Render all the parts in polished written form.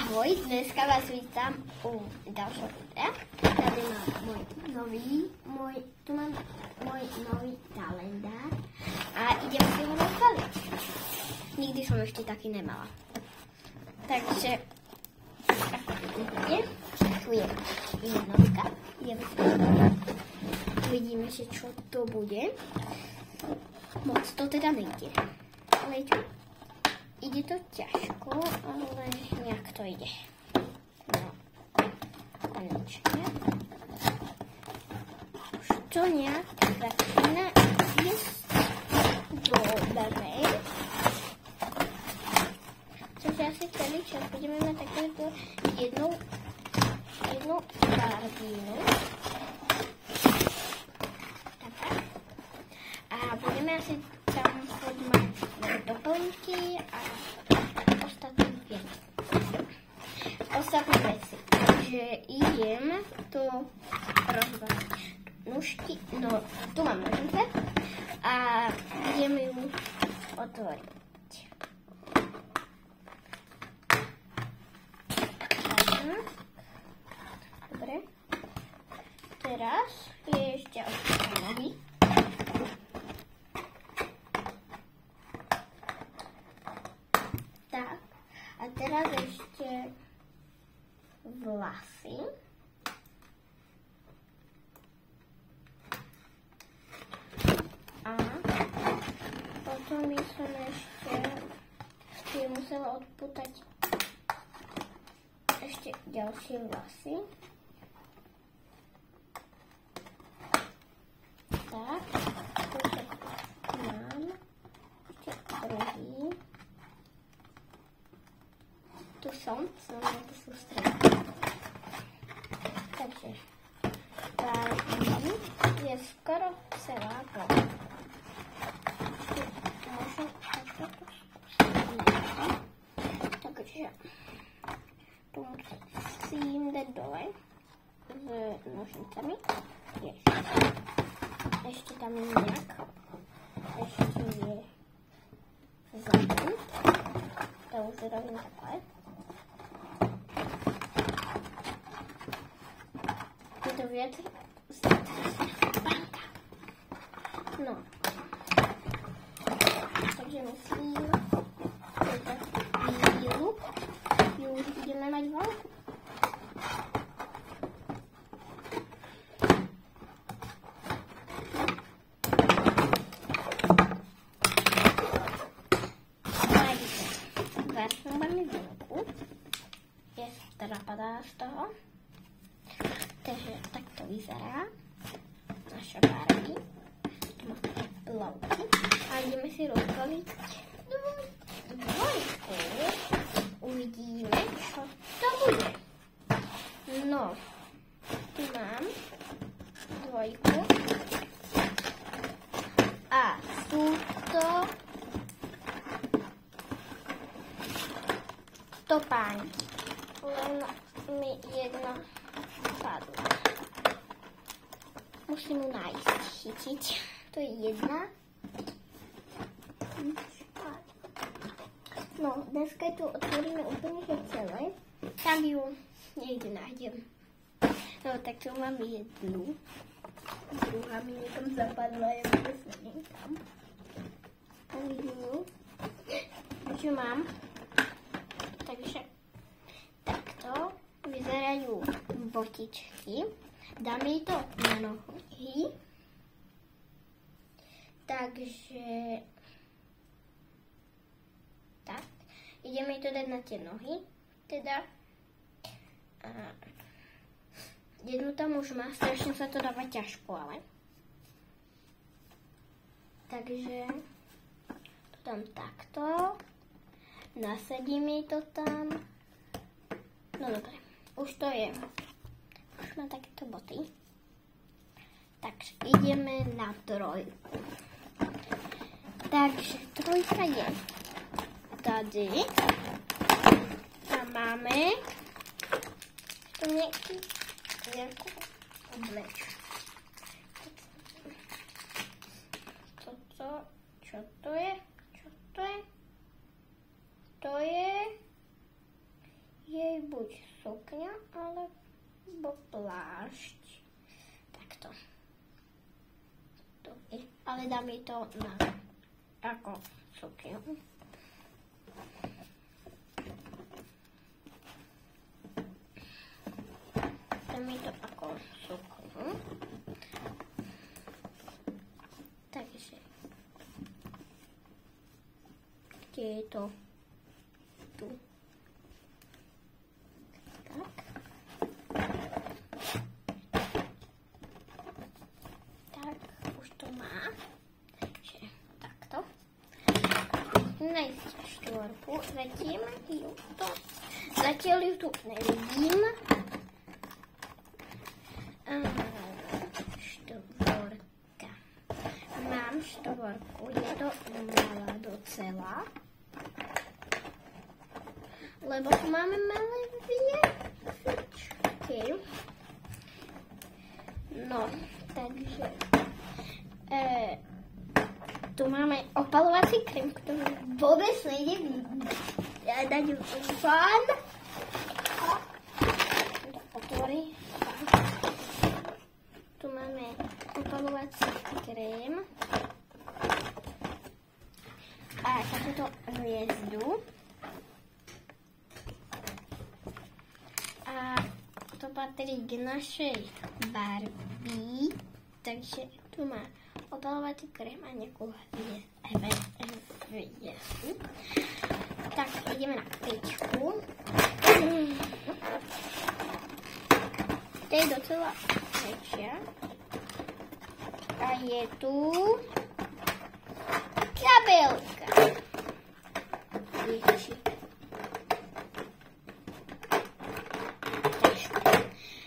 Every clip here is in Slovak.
Ahoj, dneska vás vítám u dalšího videa. Tady mám tu mám můj nový kalendář a ideme si ho rozbalit. Nikdy jsem ještě taky nemala. Takže tu je jednotka. Uvidíme si, čo to bude. Moc to teda nejde. Ale ide to ťažko, ale nějak to jde. No, konečně. Už to nějak začíná jíst dobré. Což asi celý čas budeme na takovou jednou sardínu. A budeme asi tam podmáčknout doplňky a ostatní věci. Takže idem to rozbalit. Nůžky, no, tu mám nožnice a idem ju otvoriť. Dobre. Teraz je ešte otvorené nohy. Tak. A teraz ešte vlasy. A potom by som ešte musela odputať ešte ďalšie vlasy. Tak, tu mám ešte druhý. Tu som na to sústredím. Takže tá je skoro celá plná. Môžem takto skúsiť. Takže tu musím dať dole s nožnicami. Ešte tam nejak. Ešte je zadný. To už rovný základ. Je to viac banka. No. Takže myslím, že to dílu ju už budeme mať veľkú. Začnu veľmi veľkú. Je teda padá z toho. Takže tak to vyzerá. Naša Barbie. Tu má plavky. A ideme si rozbaviť dvojku. Uvidíme, čo to bude. No, tu mám dvojku. A sú to topánky. Len mi jedna padla. Musím ju nájsť, chytiť. To je jedna. No, dneska tu otvoríme úplne že celé. Tam ju niekde nájdem. No, tak tu mám jednu. Druhá mi niekam zapadla, ja vôbec neviem tam. A vidím, čo mám. Takže takto vyzerajú botičky. Dáme jej to na nohy. Takže tak. Ideme jej to dať na tie nohy. Teda jednu tam už má. Strašne sa to dáva ťažko, ale. Takže to dám takto. Nasadím jej to tam. No dobre. Už to je. Už má takéto boty. Takže ideme na trojku. Takže trojka je tady. Tam máme to nejakú oblečku. Čo to je? Čo to je? To je jej buď sukňa, alebo plášť. Takto. Ale dám jej to na ako sukňu. Dám jej to ako sukňu. Takže. Kde je to? Tu. Tak. Tak, už to má. Takže takto. Najít štvorku. Zatiaľ ju tu nevidím. Štvorka. Mám štvorku. Je to malá docela. Lebo tu máme malé viecičky. No, takže tu máme opalovací krém, ktorý vôbec nejde dať von. Otvorí. Tu máme opalovací krém a takúto hviezdu. A to patrí k našej Barbie, takže tu má opalovací krém a nejakú hviezdu. Tak, ideme na pečku. To je docela väčšia. A je tu kabelka.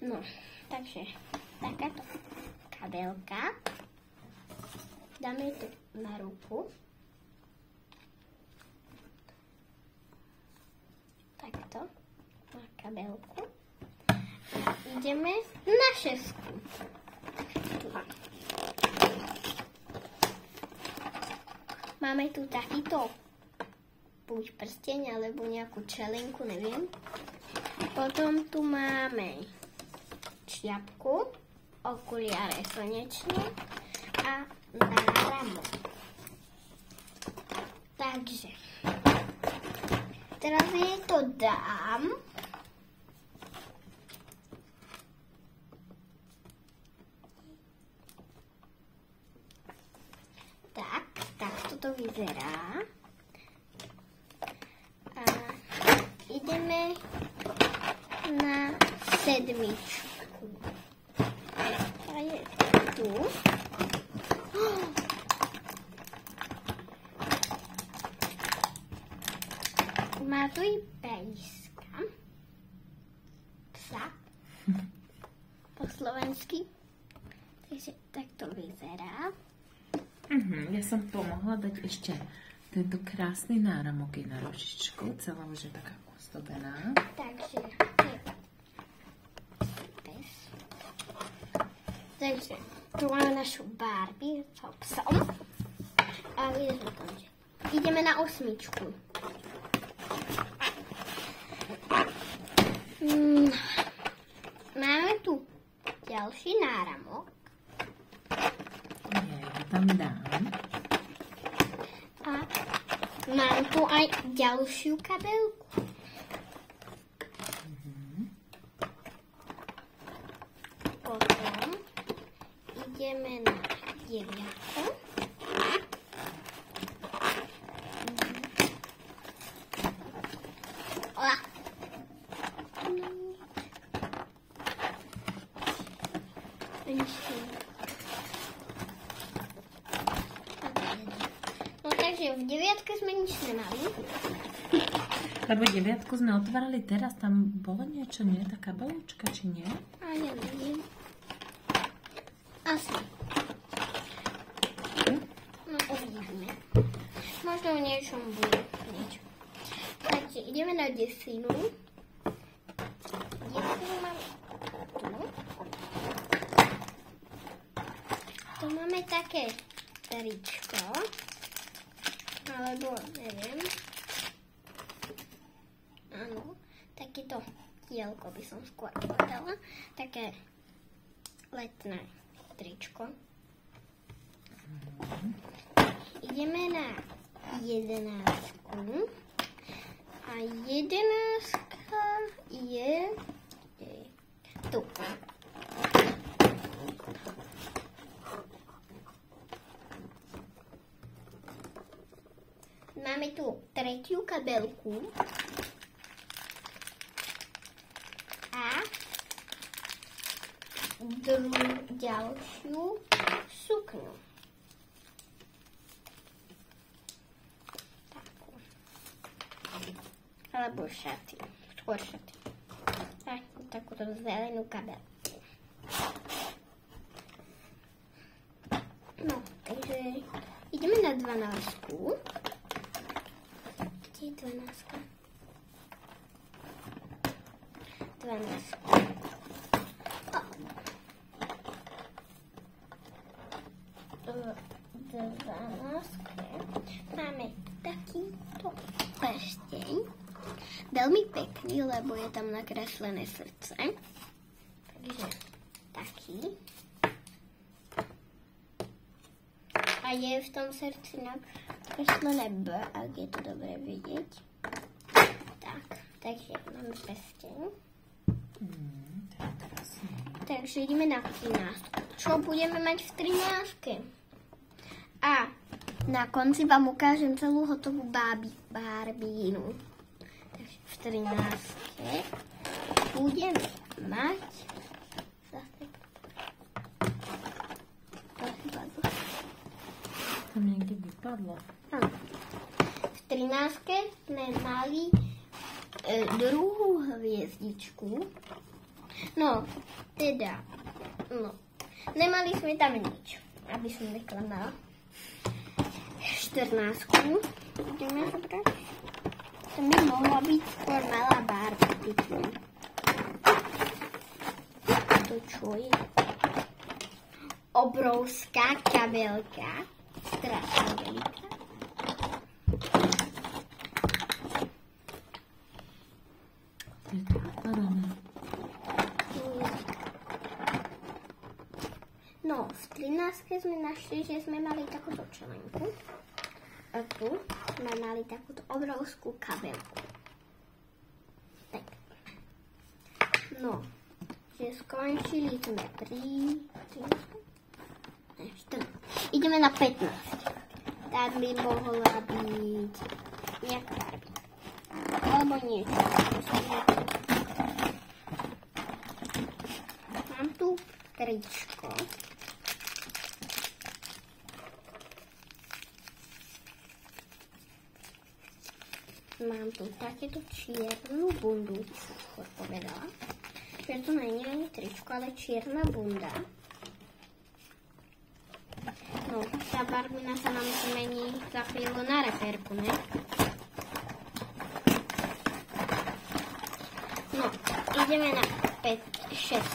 No, takže takáto kabelka. Dáme to na ruku. Takto. Na kabelku. A ideme na šesku. Máme tu takýto buď prsteň, alebo nejakú čelenku, neviem. Potom tu máme čiapku, okuliare slnečné a náramok. Takže teraz jej to dám. Tak to vyzerá. A ideme na sedmičku. A je tu. Má tu i pejska. Psa. Po slovensky. Takže tak to vyzerá. Ja som pomohla dať ešte tento krásny náramok na rožičku. Celá už je taká ozdobená. Takže pes. Takže tu máme našu Barbie s psom. A ideme na osmičku. Máme tu ďalší náramok. Ja tam dám. A mám tu aj ďalšiu kabelku. Potom ideme na deviatku. No takže v deviatke sme nič nemali. Lebo deviatku sme otvárali teraz, tam bolo niečo, nie? Taká balúčka, či nie? A neviem. Asi. No uvidíme. Možno v niečom bude niečo. Takže ideme na desinu. Desinu máme tu. Tu máme také tričko. Alebo neviem. Áno. Tak takéto dielko by som skôr povedala. Také letné tričko. Ideme na 11. A 11 je tu. Máme tu tretiu kabelku a ďalšiu sukňu. Alebo šaty. Skôr šaty. Takúto zelenú kabelku. No, takže ideme na 12. Kde je 12? 12. Máme takýto prsteň. Veľmi pekný, lebo je tam nakreslené srdce. Takže taký. A je v tom srdci nakreslené B, ak je to dobre vidieť. Tak, takže máme prsteň. Takže ideme na 13. Čo budeme mať v 13? A na konci vám ukážem celú hotovú barbínu. Takže v 13. budeme mať zase to niekde vypadlo. Áno. V 13. sme mali druhú hviezdičku. No, teda, nemali sme tam nič, aby som neklamala. 14. Ideme zobrať. To by mohla byť skôr malá Barbie. To čo je? Obrovská kabelka. Strašná veľká. No, v 13. sme našli, že sme mali takúto členku. A tu sme mali takúto obrovskú kabelku. Tak. No, že skončili sme pri 14. Ideme na 15. Tam by mohla byť nejaká Barbie. Alebo niečo. Mám tu tričko. Mám tu takéto čiernu bundu, by som skôr povedala. Že to nie je ani tričko, ale čierna bunda. No, tá barbina sa nám zmení za chvíľu na reperku, ne? No, ideme na 16.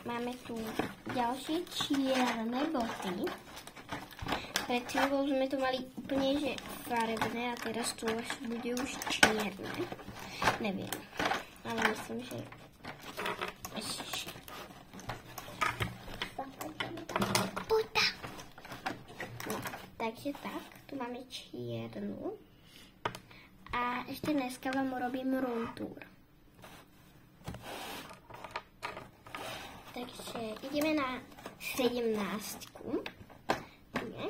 Máme tu ďalšie čierne boty. Pred chvíľou sme tu mali úplne že farebné a teraz to bude už čierne. Neviem, ale myslím, že ešte. Bota! No, takže tak, tu máme čiernu. A ešte dneska vám urobím room tour. Takže ideme na 17. Nie.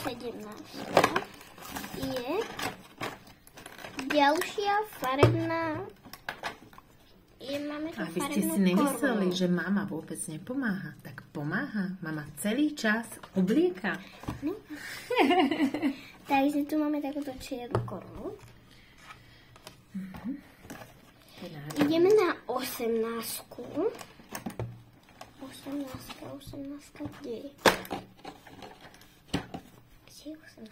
17. Je ďalšia farebná. Máme tu a vy ste farebnú si nemysleli, korunu. že mama vôbec nepomáha? Tak pomáha. Mama celý čas oblieka. No. Takže tu máme takúto čiernu korunu. Ideme na 18. 18, kde je? Kde je 18?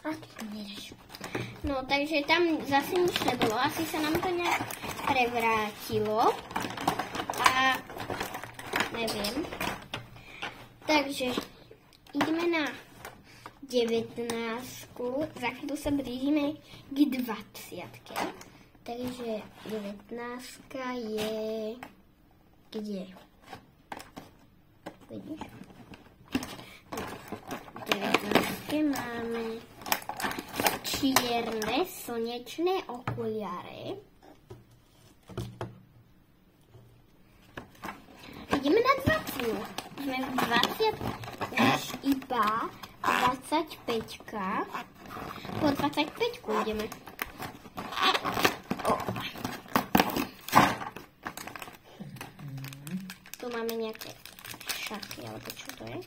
A ty to nedáš. No, takže tam zase nič nebylo. Asi sa nám to nejak prevrátilo. A neviem. Takže ideme na 19. Za chvíľu sa blížime k 20. Takže 19 je... Kde? Vidíš? V 19 máme čierne slnečné okuliare. Ideme na 20. Sme v 20. Už iba 25. Po 25 ideme. Tu máme nejaké šaty, alebo čo to je?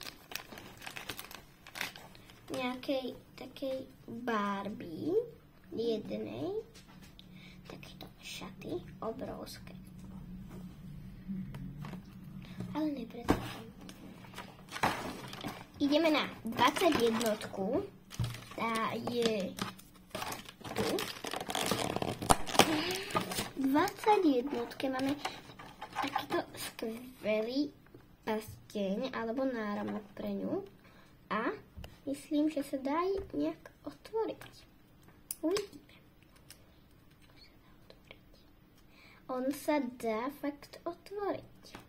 Nejakej takej Barbie jednej. Takéto šaty, obrovské. Ale nepredstavím. Ideme na 21. Tá je tu. V 21. máme takýto skvelý pasteň alebo náramok pre ňu a myslím, že sa dá nejak otvoriť. Uvidíme. On sa dá fakt otvoriť.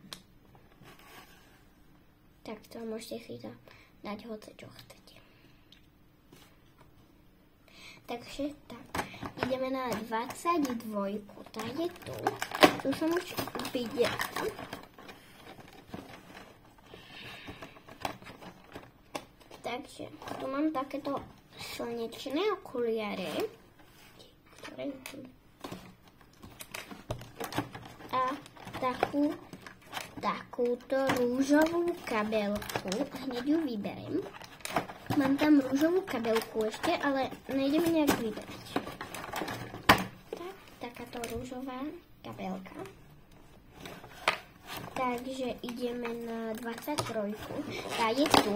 Tak to môžete si to dať hoci čo chcete. Takže tak, ideme na 22. Tá je tu. Tu som už videla. Takže tu mám takéto slnečné okuliare. A takúto rúžovú kabelku. Hneď ju vyberiem. Mám tam rúžovú kabelku ešte, ale nejdeme nejak vybrať. Takáto rúžová kabelka. Takže ideme na 23. Tá je tu.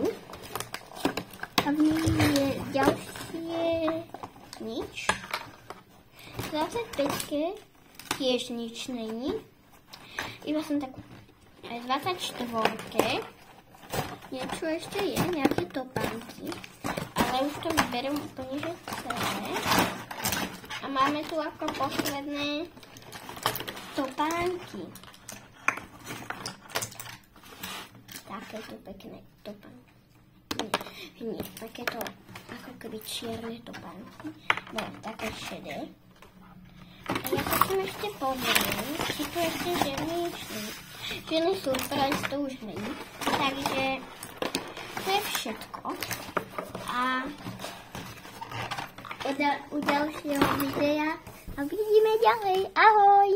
A v nej je ďalšie nič. V 25. tiež nič není. Iba som takú. Aj v 24. Niečo ešte je, nejaké topánky. Ale už to vyberiem úplne, že celé. A máme tu ako posledné topánky. Takéto pekné topánky. Nie, takéto ako keby čierne topánky. No, také šedé. A ja potom ešte poviem, či to ešte žiadny surprise to už není. Takže to je všetko. A u ďalšieho videa a vidíme ďalej. Ahoj!